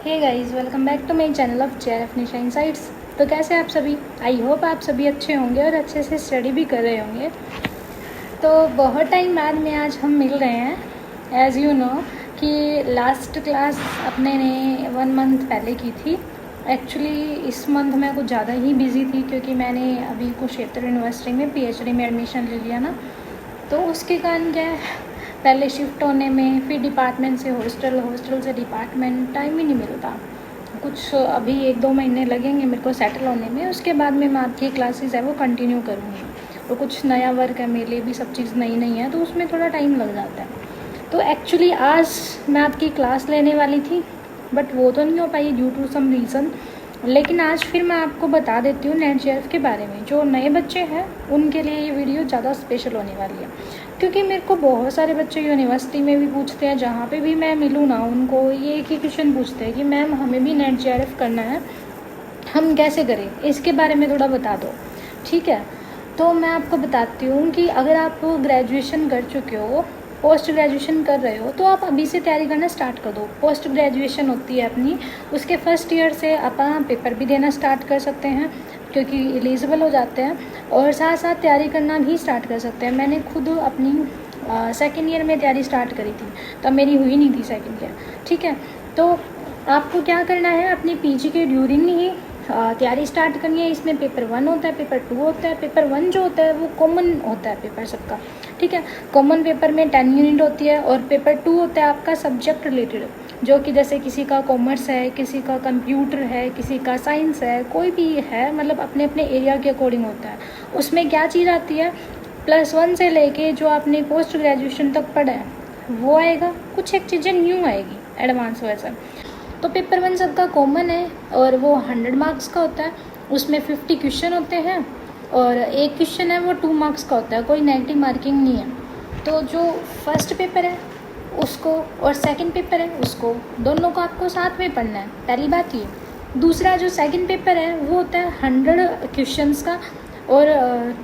Hey guys, welcome back to my channel of JRF Nisha insights. तो कैसे आप सभी? आई होप आप सभी अच्छे होंगे और अच्छे से स्टडी भी कर रहे होंगे। तो बहुत टाइम बाद में आज हम मिल रहे हैं। एज़ यू नो कि लास्ट क्लास अपने ने 1 मंथ पहले की थी। एक्चुअली इस मंथ मैं कुछ ज़्यादा ही बिज़ी थी क्योंकि मैंने अभी कुरुक्षेत्र यूनिवर्सिटी में पीएचडी में एडमिशन ले लिया ना, तो उसके कारण क्या है, पहले शिफ्ट होने में, फिर डिपार्टमेंट से हॉस्टल, हॉस्टल से डिपार्टमेंट, टाइम ही नहीं मिलता। कुछ अभी 1-2 महीने लगेंगे मेरे को सेटल होने में। उसके बाद में मैथ की क्लासेस है वो कंटिन्यू करूँगी। और कुछ नया वर्क है मेरे लिए भी, सब चीज़ नई नई है, तो उसमें थोड़ा टाइम लग जाता है। तो एक्चुअली आज मैथ की क्लास लेने वाली थी, बट वो तो नहीं हो पाई ड्यू टू सम रीज़न। लेकिन आज फिर मैं आपको बता देती हूँ नेट जेआरएफ के बारे में। जो नए बच्चे हैं उनके लिए ये वीडियो ज़्यादा स्पेशल होने वाली है, क्योंकि मेरे को बहुत सारे बच्चे यूनिवर्सिटी में भी पूछते हैं, जहाँ पे भी मैं मिलूँ ना, उनको ये एक ही क्वेश्चन पूछते हैं कि मैम हमें भी नेट जेआरएफ करना है, हम कैसे करें, इसके बारे में थोड़ा बता दो। ठीक है, तो मैं आपको बताती हूँ कि अगर आप ग्रेजुएशन कर चुके हो, पोस्ट ग्रेजुएशन कर रहे हो, तो आप अभी से तैयारी करना स्टार्ट कर दो। पोस्ट ग्रेजुएशन होती है अपनी, उसके फर्स्ट ईयर से अपन पेपर भी देना स्टार्ट कर सकते हैं क्योंकि एलिजिबल हो जाते हैं, और साथ साथ तैयारी करना भी स्टार्ट कर सकते हैं। मैंने खुद अपनी सेकेंड ईयर में तैयारी स्टार्ट करी थी, तब मेरी हुई नहीं थी सेकेंड ईयर। ठीक है, तो आपको क्या करना है, अपनी पीजी के ड्यूरिंग ही तैयारी स्टार्ट करनी है। इसमें पेपर 1 होता है, पेपर 2 होता है। पेपर 1 जो होता है वो कॉमन होता है पेपर सबका। ठीक है, कॉमन पेपर में 10 यूनिट होती है, और पेपर 2 होता है आपका सब्जेक्ट रिलेटेड, जो कि जैसे किसी का कॉमर्स है, किसी का कंप्यूटर है, किसी का साइंस है, कोई भी है, मतलब अपने अपने एरिया के अकॉर्डिंग होता है। उसमें क्या चीज़ आती है, +1 से लेके जो आपने पोस्ट ग्रेजुएशन तक पढ़ा है वो आएगा, कुछ एक चीज़ें न्यू आएगी एडवांस वर्जन। तो पेपर 1 सबका कॉमन है और वो 100 मार्क्स का होता है। उसमें 50 क्वेश्चन होते हैं, और एक क्वेश्चन है वो 2 मार्क्स का होता है, कोई नेगेटिव मार्किंग नहीं है। तो जो फर्स्ट पेपर है उसको और सेकंड पेपर है उसको, दोनों को आपको साथ में पढ़ना है, पहली बात ये। दूसरा जो सेकंड पेपर है वो होता है 100 क्वेश्चंस का और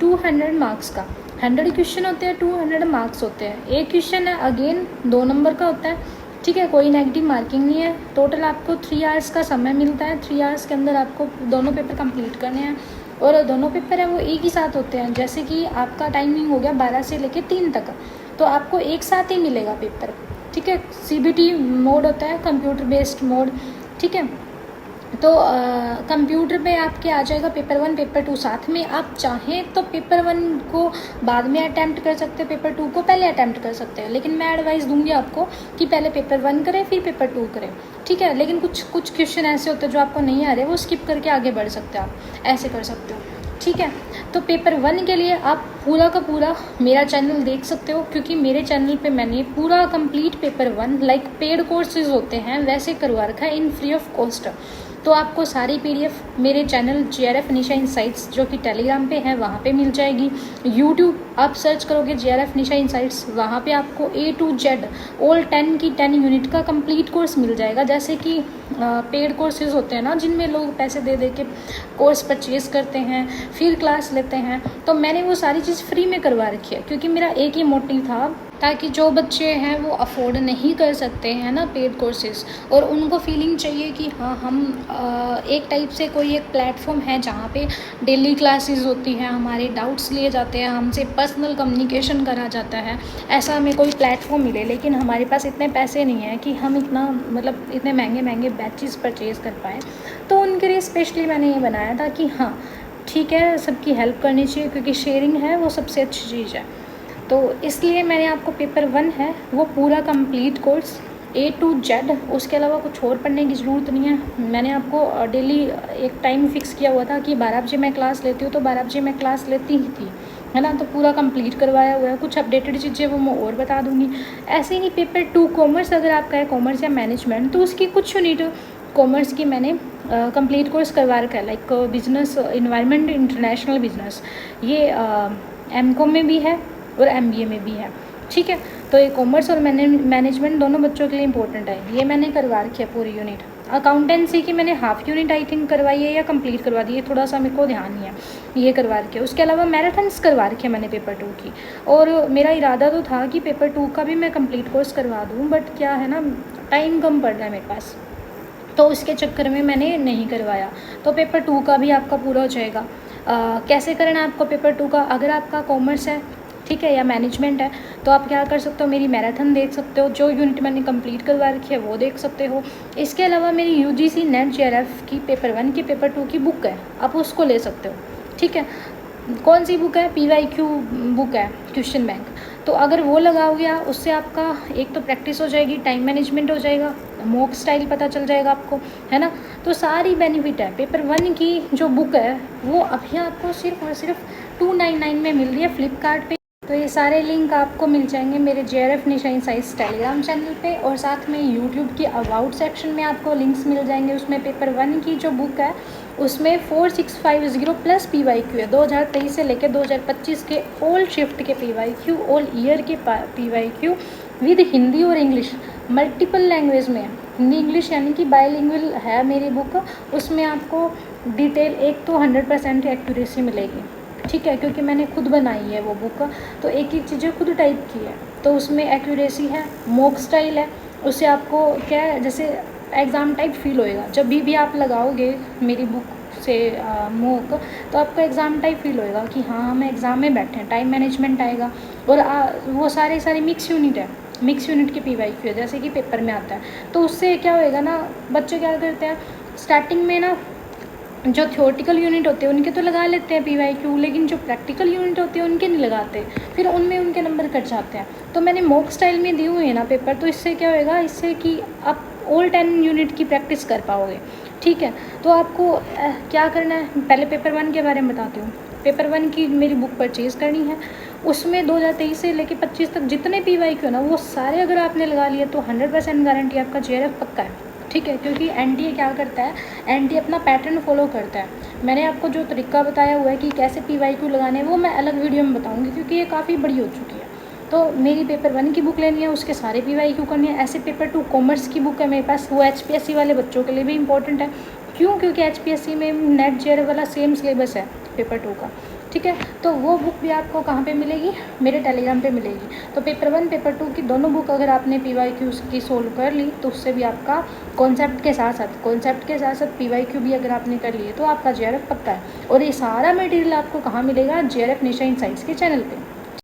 200 मार्क्स का। 100 क्वेश्चन होते हैं, 200 मार्क्स होते हैं। एक क्वेश्चन है अगेन 2 नंबर का होता है। ठीक है, कोई नेगेटिव मार्किंग नहीं है। टोटल आपको 3 आवर्स का समय मिलता है। 3 आवर्स के अंदर आपको दोनों पेपर कंप्लीट करने हैं, और दोनों पेपर हैं वो एक ही साथ होते हैं। जैसे कि आपका टाइमिंग हो गया 12 से लेकर 3 तक, तो आपको एक साथ ही मिलेगा पेपर। ठीक है, सीबीटी मोड होता है, कंप्यूटर बेस्ड मोड। ठीक है, तो कंप्यूटर पे आपके आ जाएगा पेपर 1 पेपर 2 साथ में। आप चाहें तो पेपर 1 को बाद में अटैम्प्ट कर सकते हैं, पेपर 2 को पहले अटैम्प्ट कर सकते हैं, लेकिन मैं एडवाइस दूंगी आपको कि पहले पेपर 1 करें फिर पेपर 2 करें। ठीक है, लेकिन कुछ क्वेश्चन ऐसे होते हैं जो आपको नहीं आ रहे, वो स्किप करके आगे बढ़ सकते हो, आप ऐसे कर सकते हो। ठीक है, तो पेपर 1 के लिए आप पूरा का पूरा मेरा चैनल देख सकते हो, क्योंकि मेरे चैनल पे मैंने पूरा complete paper 1 like paid courses होते हैं वैसे करवा रखा है इन फ्री ऑफ कॉस्ट। तो आपको सारी पीडीएफ मेरे चैनल जेआरएफ निशा इनसाइट्स, जो कि टेलीग्राम पे है, वहाँ पे मिल जाएगी। यूट्यूब आप सर्च करोगे जेआरएफ निशा इनसाइट्स, वहाँ पे आपको A to Z ऑल 10 की 10 यूनिट का कंप्लीट कोर्स मिल जाएगा। जैसे कि पेड कोर्सेज होते हैं ना, जिनमें लोग पैसे दे दे के कोर्स परचेज करते हैं फिर क्लास लेते हैं, तो मैंने वो सारी चीज़ फ्री में करवा रखी है, क्योंकि मेरा एक ही मोटिव था, ताकि जो बच्चे हैं वो अफोर्ड नहीं कर सकते हैं ना पेड कोर्सेज, और उनको फीलिंग चाहिए कि हाँ हम एक टाइप से कोई एक प्लेटफॉर्म है जहाँ पे डेली क्लासेस होती हैं, हमारे डाउट्स लिए जाते हैं, हमसे पर्सनल कम्युनिकेशन करा जाता है, ऐसा हमें कोई प्लेटफॉर्म मिले। लेकिन हमारे पास इतने पैसे नहीं हैं कि हम इतना मतलब इतने महंगे महंगे बैचेस परचेज कर पाएँ। तो उनके लिए स्पेशली मैंने ये बनाया था कि हाँ ठीक है, सबकी हेल्प करनी चाहिए, क्योंकि शेयरिंग है वो सबसे अच्छी चीज़ है। तो इसलिए मैंने आपको पेपर 1 है वो पूरा complete course A to Z, उसके अलावा कुछ और पढ़ने की ज़रूरत नहीं है। मैंने आपको डेली एक टाइम फिक्स किया हुआ था कि 12 बजे मैं क्लास लेती हूँ, तो 12 बजे मैं क्लास लेती ही थी, है ना। तो पूरा कंप्लीट करवाया हुआ है। कुछ अपडेटेड चीज़ें वो मैं और बता दूँगी। ऐसे ही पेपर 2 कॉमर्स, अगर आपका है कॉमर्स या मैनेजमेंट, तो उसकी कुछ यूनिट कॉमर्स की मैंने कंप्लीट कोर्स करवा रखा है, like business environment international business. ये MCOM में भी है और MBA में भी है। ठीक है, तो ये कॉमर्स और मैनेजमेंट दोनों बच्चों के लिए इंपॉर्टेंट है। ये मैंने करवा रखी है पूरी यूनिट। अकाउंटेंसी की मैंने हाफ यूनिट आई थिंक करवाई है या कंप्लीट करवा दी है, थोड़ा सा मेरे को ध्यान नहीं है, ये करवा रखी है। उसके अलावा मैराथन्स करवा रखी है मैंने पेपर 2 की, और मेरा इरादा तो था कि पेपर 2 का भी मैं कंप्लीट कोर्स करवा दूँ, बट क्या है ना, टाइम कम पड़ रहा है मेरे पास। तो उसके चक्कर में मैंने नहीं करवाया। तो पेपर 2 का भी आपका पूरा हो जाएगा। कैसे करना है आपको पेपर 2 का? अगर आपका कॉमर्स है, ठीक है, या मैनेजमेंट है, तो आप क्या कर सकते हो, मेरी मैराथन देख सकते हो, जो यूनिट मैंने कंप्लीट करवा रखी है वो देख सकते हो। इसके अलावा मेरी यूजीसी नेट जेआरएफ की पेपर 1 की पेपर 2 की बुक है, आप उसको ले सकते हो। ठीक है, कौन सी बुक है? पीवाईक्यू बुक है, क्वेश्चन बैंक। तो अगर वो लगाओगे आप, उससे आपका एक तो प्रैक्टिस हो जाएगी, टाइम मैनेजमेंट हो जाएगा, मॉक स्टाइल पता चल जाएगा आपको, है ना। तो सारी बेनिफिट है। पेपर 1 की जो बुक है वो अभी आपको सिर्फ और सिर्फ 299 में मिल रही है फ्लिपकार्ट पे। तो ये सारे लिंक आपको मिल जाएंगे मेरे JRF Nisha insights Telegram channel पे, और साथ में यूट्यूब के अबाउट सेक्शन में आपको लिंक्स मिल जाएंगे। उसमें पेपर 1 की जो बुक है उसमें 4650 प्लस पीवाईक्यू है, 2023 से लेकर 2025 के ऑल शिफ्ट के पीवाईक्यू, ऑल ईयर के पीवाईक्यू विद हिंदी और इंग्लिश मल्टीपल लैंग्वेज में है। हिंदी इंग्लिश यानी कि बायलिंगुअल है मेरी बुक। उसमें आपको डिटेल एक तो 100% एक्यूरेसी मिलेगी, ठीक है, क्योंकि मैंने खुद बनाई है वो बुक, तो एक एक चीज़ें खुद टाइप की है, तो उसमें एक्यूरेसी है, मॉक स्टाइल है। उससे आपको क्या है, जैसे एग्ज़ाम टाइप फील होएगा जब भी आप लगाओगे मेरी बुक से मॉक, तो आपको एग्ज़ाम टाइप फील होएगा कि हाँ हम एग्ज़ाम में बैठे हैं। टाइम मैनेजमेंट आएगा, और वो सारे मिक्स यूनिट है, मिक्स यूनिट के पीवाईक्यू है, जैसे कि पेपर में आता है। तो उससे क्या होएगा ना, बच्चे क्या करते हैं स्टार्टिंग में ना, जो थ्योरेटिकल यूनिट होते हैं उनके तो लगा लेते हैं पीवाईक्यू, लेकिन जो प्रैक्टिकल यूनिट होते हैं उनके नहीं लगाते, फिर उनमें उनके नंबर कट जाते हैं। तो मैंने मॉक स्टाइल में दिए हुए हैं ना पेपर, तो इससे क्या होएगा, इससे कि आप ऑल 10 यूनिट की प्रैक्टिस कर पाओगे। ठीक है, तो आपको क्या करना है, पहले पेपर 1 के बारे में बताती हूँ। पेपर 1 की मेरी बुक परचेज़ करनी है, उसमें 2023 से लेकर 25 तक जितने पीवाईक्यू है ना वो सारे अगर आपने लगा लिए तो 100% गारंटी आपका जेआरएफ पक्का है। ठीक है, क्योंकि एनटीए क्या करता है, एनटीए अपना पैटर्न फॉलो करता है। मैंने आपको जो तरीका बताया हुआ है कि कैसे पीवाईक्यू लगाने हैं वो मैं अलग वीडियो में बताऊंगी, क्योंकि ये काफ़ी बड़ी हो चुकी है। तो मेरी पेपर 1 की बुक लेनी है, उसके सारे पीवाईक्यू करनी है। ऐसे पेपर 2 कॉमर्स की बुक है मेरे पास, वो एचपीएससी वाले बच्चों के लिए भी इंपॉर्टेंट है। क्यों? क्योंकि एचपीएससी में नेट जेआरएफ वाला सेम सिलेबस है पेपर 2 का। ठीक है, तो वो बुक भी आपको कहाँ पे मिलेगी, मेरे टेलीग्राम पे मिलेगी। तो पेपर 1 पेपर 2 की दोनों बुक अगर आपने पीवाईक्यू की सोल्व कर ली तो उससे भी आपका कॉन्सेप्ट के साथ साथ पीवाईक्यू भी अगर आपने कर लिए तो आपका जेआरएफ पक्का है। और ये सारा मटेरियल आपको कहाँ मिलेगा, जेआरएफ निशा इनसाइट्स के चैनल पे।